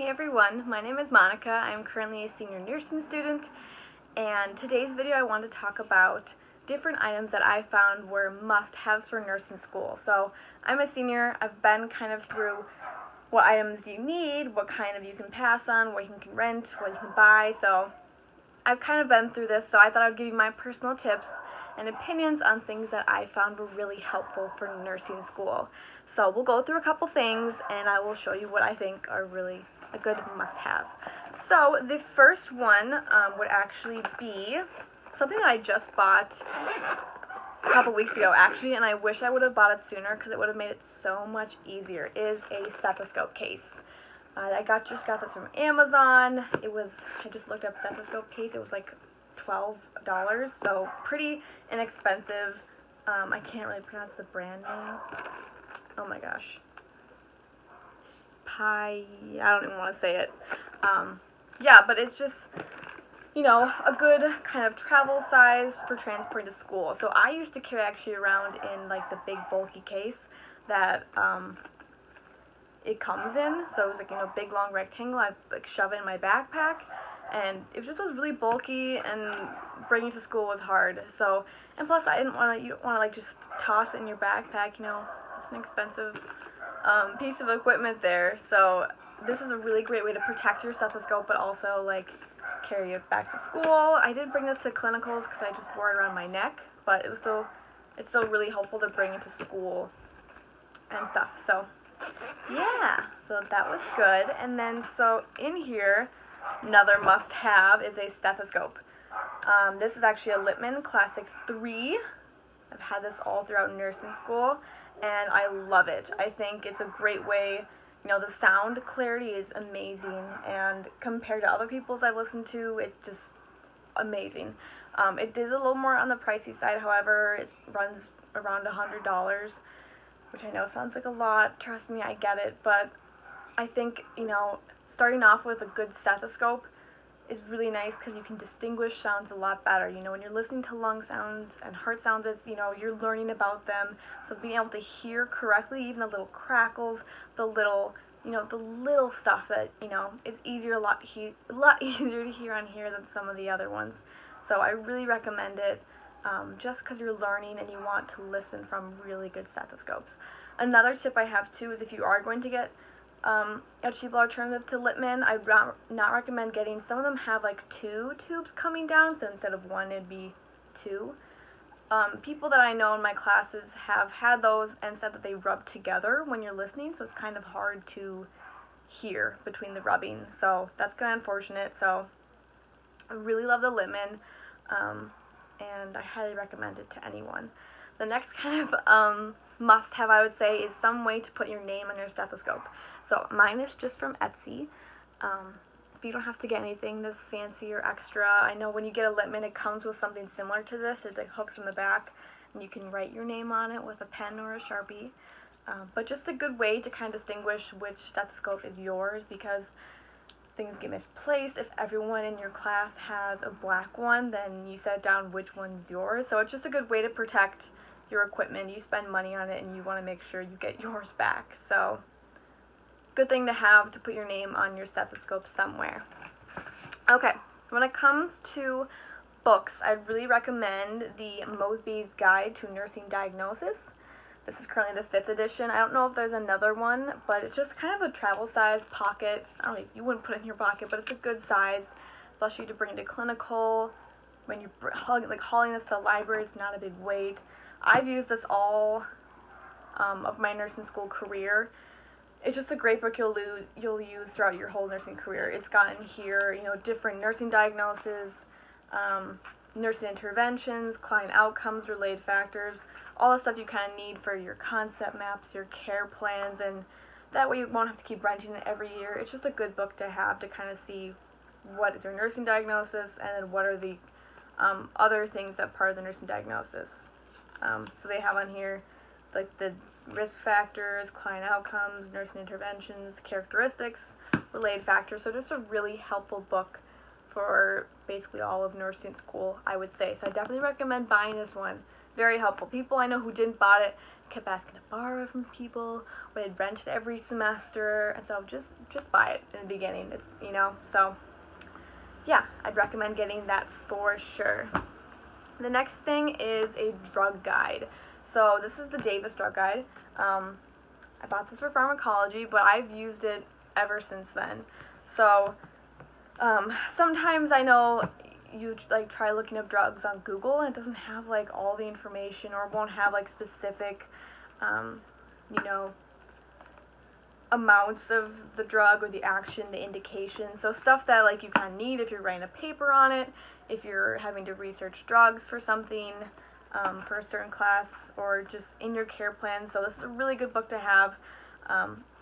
Hey everyone, my name is Monica. I'm currently a senior nursing student, and today's video I want to talk about different items that I found were must-haves for nursing school. So I'm a senior. I've been kind of through what items you need, what kind of you can pass on, what you can rent, what you can buy. So I've kind of been through this, so I thought I'd give you my personal tips and opinions on things that I found were really helpful for nursing school. So we'll go through a couple things and I will show you what I think are really a good must-haves. So the first one would actually be something that I just bought a couple weeks ago actually, and I wish I would have bought it sooner because it would have made it so much easier, is a stethoscope case. I just got this from Amazon. I just looked up stethoscope case. It was like $12, so pretty inexpensive. I can't really pronounce the brand name. Oh my gosh. I don't even want to say it. Yeah, but it's just, a good kind of travel size for transporting to school. So I used to carry actually around in like the big bulky case that it comes in. So it was like, big long rectangle. I'd like shove it in my backpack, and it just was really bulky, and bringing it to school was hard. So, and plus you don't want to like just toss it in your backpack. It's an expensive piece of equipment there. So this is a really great way to protect your stethoscope, but also like carry it back to school. I did bring this to clinicals because I just wore it around my neck, but it's still really helpful to bring it to school and stuff. So yeah, so that was good. And then so in here, another must-have is a stethoscope. This is actually a Littmann Classic 3. I've had this all throughout nursing school, and I love it. I think it's a great way, the sound clarity is amazing, and compared to other people's I've listened to, it's just amazing. It is a little more on the pricey side, however, it runs around $100, which I know sounds like a lot. Trust me, I get it, but I think, starting off with a good stethoscope is really nice because you can distinguish sounds a lot better. When you're listening to lung sounds and heart sounds, you're learning about them. So being able to hear correctly, even the little crackles, the little stuff that, is a lot easier to hear on here than some of the other ones. So I really recommend it, just because you're learning and you want to listen from really good stethoscopes. Another tip I have too is if you are going to get a cheap alternative to Littmann, I would not recommend getting, some of them have like 2 tubes coming down, so instead of 1 it'd be 2. People that I know in my classes have had those and said that they rub together when you're listening, so it's kind of hard to hear between the rubbing, so that's kind of unfortunate. So I really love the Littmann, and I highly recommend it to anyone. The next kind of must-have, I would say, is some way to put your name on your stethoscope. So mine is just from Etsy. You don't have to get anything this fancy or extra. I know when you get a Littmann, it comes with something similar to this. It like hooks from the back, and you can write your name on it with a pen or a Sharpie. But just a good way to kind of distinguish which stethoscope is yours, because things get misplaced. If everyone in your class has a black one, then you set down which one's yours. So it's just a good way to protect your equipment. You spend money on it and you want to make sure you get yours back. So good thing to have, to put your name on your stethoscope somewhere. Okay, when it comes to books, I'd really recommend the Mosby's Guide to Nursing Diagnosis. This is currently the 5th edition. I don't know if there's another one, but it's just kind of a travel size pocket. I don't know, you wouldn't put it in your pocket, but it's a good size, especially to bring it to clinical. When you're hauling this to the library, it's not a big weight. I've used this all of my nursing school career. It's just a great book you'll use throughout your whole nursing career. It's got in here, different nursing diagnoses, nursing interventions, client outcomes, related factors, all the stuff you kind of need for your concept maps, your care plans, and that way you won't have to keep renting it every year. It's just a good book to have to kind of see what is your nursing diagnosis and then what are the other things that part of the nursing diagnosis. So they have on here like the risk factors, client outcomes, nursing interventions, characteristics, related factors. So just a really helpful book for basically all of nursing school, I would say. So I definitely recommend buying this one. Very helpful. People I know who didn't buy it kept asking to borrow it from people, but I'd rent it every semester, and so just buy it in the beginning. It's, so yeah, I'd recommend getting that for sure. The next thing is a drug guide. So this is the Davis drug guide. I bought this for pharmacology, but I've used it ever since then. So sometimes I know you like try looking up drugs on Google and it doesn't have like all the information, or it won't have like specific amounts of the drug or the action, the indication. So stuff that like you kind of need if you're writing a paper on it, if you're having to research drugs for something, for a certain class, or just in your care plan. So this is a really good book to have.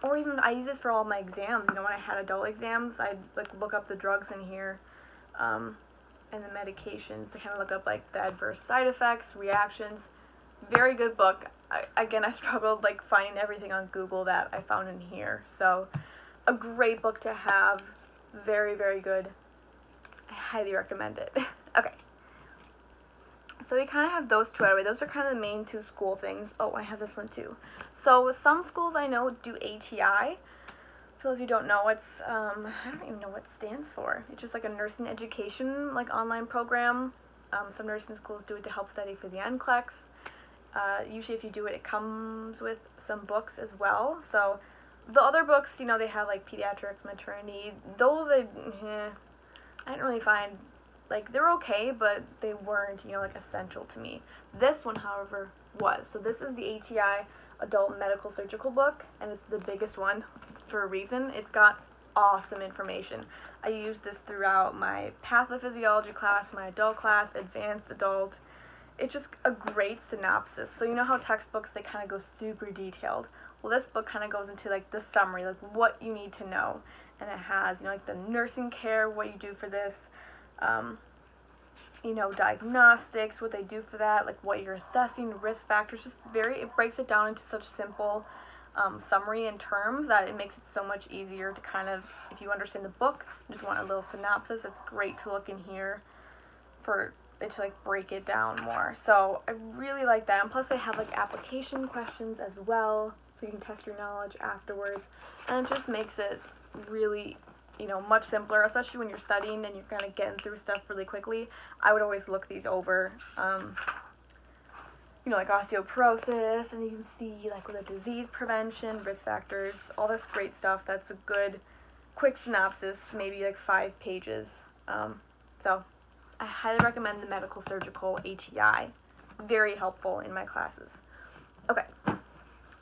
Or even I use this for all my exams. When I had adult exams, I'd like look up the drugs in here, and the medications to kind of look up like the adverse side effects, reactions. Very good book. I struggled like finding everything on Google that I found in here. So a great book to have. Very, very good. I highly recommend it. Okay. So we kind of have those two out of the way. Those are kind of the main two school things. Oh, I have this one too. So some schools I know do ATI. For those who don't know, it's, I don't even know what it stands for. It's just like a nursing education, like online program. Some nursing schools do it to help study for the NCLEX. Usually if you do it, it comes with some books as well. So the other books, they have like pediatrics, maternity. Those I didn't really find, like, they're okay, but they weren't, like essential to me. This one, however, was. So this is the ATI Adult Medical Surgical book, and it's the biggest one for a reason. It's got awesome information. I used this throughout my pathophysiology class, my adult class, advanced adult. It's just a great synopsis. So you know how textbooks, they kind of go super detailed. Well, this book kind of goes into like the summary, like what you need to know. And it has, like the nursing care, what you do for this, diagnostics, what they do for that, like what you're assessing, risk factors, it breaks it down into such simple summary and terms that it makes it so much easier to kind of, if you understand the book, you just want a little synopsis, it's great to look in here for it to like break it down more. So I really like that, and plus they have like application questions as well, so you can test your knowledge afterwards, and it just makes it really much simpler, especially when you're studying and you're kind of getting through stuff really quickly. I would always look these over, like osteoporosis, and you can see like with the disease prevention, risk factors, all this great stuff. That's a good quick synopsis, maybe like 5 pages. So I highly recommend the Medical Surgical ATI. Very helpful in my classes. Okay,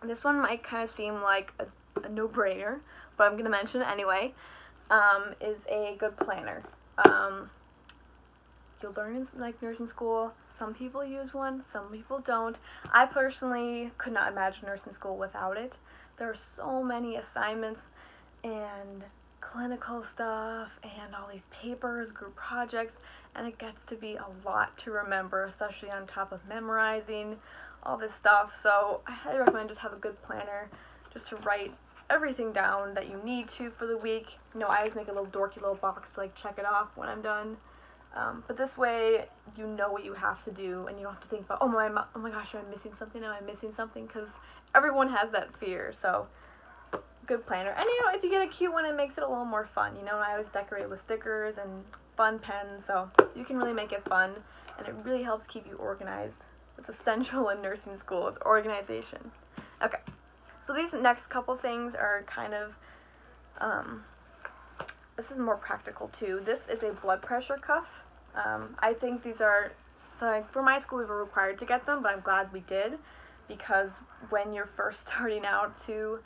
this one might kind of seem like a no-brainer, but I'm going to mention it anyway. Is a good planner. You'll learn in like nursing school. Some people use one, some people don't. I personally could not imagine nursing school without it. There are so many assignments and clinical stuff and all these papers, group projects, and it gets to be a lot to remember, especially on top of memorizing all this stuff. So I highly recommend just have a good planner just to write everything down that you need to for the week. I always make a little dorky little box to like check it off when I'm done. But this way you know what you have to do, and you don't have to think about, oh my gosh, am I missing something? Am I missing something? Because everyone has that fear. So good planner. And if you get a cute one, it makes it a little more fun. I always decorate with stickers and fun pens, so you can really make it fun, and it really helps keep you organized. It's essential in nursing school, it's organization. Okay. So these next couple things are kind of, this is more practical too. This is a blood pressure cuff. I think these are, so like for my school we were required to get them, but I'm glad we did, because when you're first starting out too,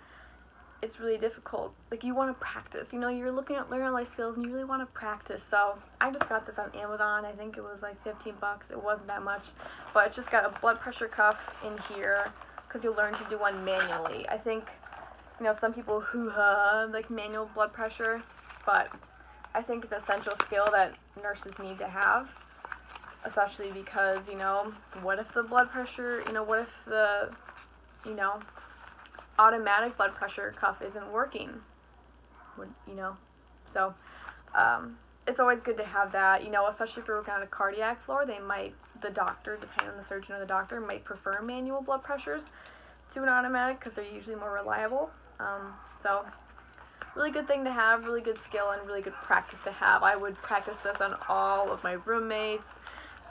it's really difficult. Like you want to practice, you're looking at learning life skills and you really want to practice. So I just got this on Amazon. I think it was like $15. It wasn't that much, but it just got a blood pressure cuff in here, because you'll learn to do one manually. I think, some people hoo-ha like manual blood pressure, but I think it's an essential skill that nurses need to have, especially because, what if the blood pressure, what if the, automatic blood pressure cuff isn't working, so, it's always good to have that, especially if you're working on a cardiac floor, the doctor, depending on the surgeon or the doctor, might prefer manual blood pressures. to an automatic because they're usually more reliable. So really good thing to have, really good skill, and really good practice to have. I would practice this on all of my roommates,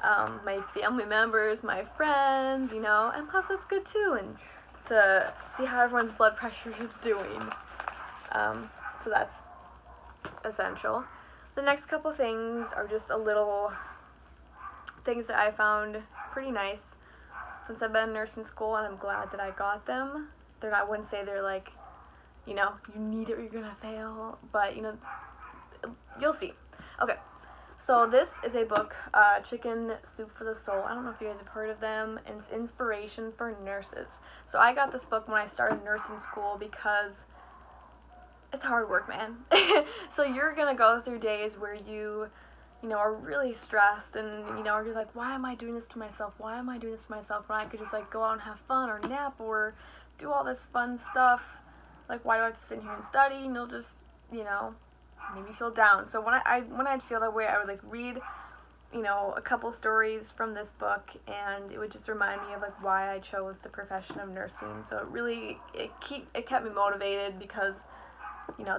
my family members, my friends, and plus it's good too, and to see how everyone's blood pressure is doing. So that's essential. The next couple things are just a little things that I found pretty nice since I've been in nursing school, and I'm glad that I got them. I wouldn't say they're like, you need it or you're gonna fail, but you'll see. Okay, so this is a book, Chicken Soup for the Soul. I don't know if you guys have heard of them, and it's inspiration for nurses. So I got this book when I started nursing school because it's hard work, man. So you're gonna go through days where you are really stressed, and you're like, why am I doing this to myself? Why am I doing this to myself when I could just like go out and have fun or nap or do all this fun stuff? Like, why do I have to sit here and study? And you'll just, maybe feel down. So when I'd feel that way, I would like read, a couple stories from this book, and it would just remind me of like why I chose the profession of nursing. So it kept me motivated because,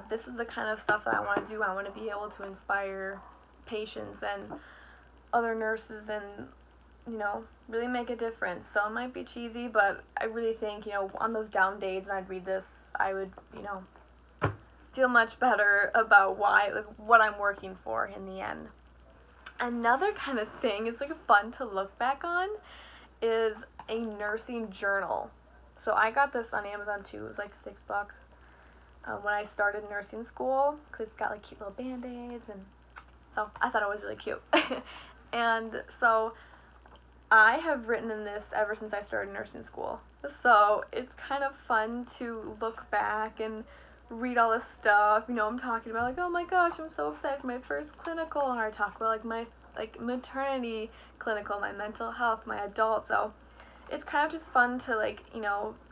this is the kind of stuff that I want to do. I want to be able to inspire patients and other nurses and, really make a difference. So it might be cheesy, but I really think, on those down days when I'd read this, I would, feel much better about what I'm working for in the end. Another kind of thing is like fun to look back on is a nursing journal. So I got this on Amazon too. It was like $6 when I started nursing school, because it's got like cute little band-aids, and so I thought it was really cute. And so I have written in this ever since I started nursing school. So it's kind of fun to look back and read all this stuff. I'm talking about like, oh my gosh, I'm so excited for my first clinical, and I talk about like my maternity clinical, my mental health, my adult. So it's kind of just fun to like,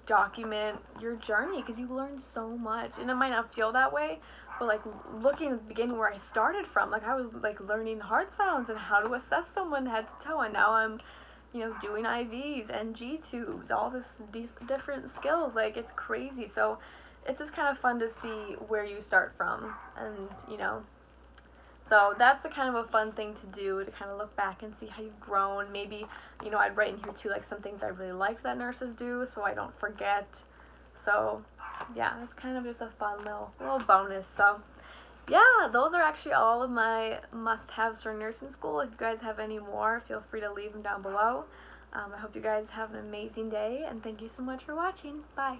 document your journey, because you learn so much, and it might not feel that way, but like looking at the beginning where I started from, like I was like learning heart sounds and how to assess someone head to toe, and now I'm doing IVs and G tubes, all this different skills. Like, it's crazy. So it's just kind of fun to see where you start from, and so that's the kind of a fun thing to do, to kind of look back and see how you've grown. Maybe I'd write in here too like some things I really like that nurses do, so I don't forget. So yeah, it's kind of just a fun little bonus. So yeah, those are actually all of my must-haves for nursing school. If you guys have any more, feel free to leave them down below. I hope you guys have an amazing day, and thank you so much for watching. Bye.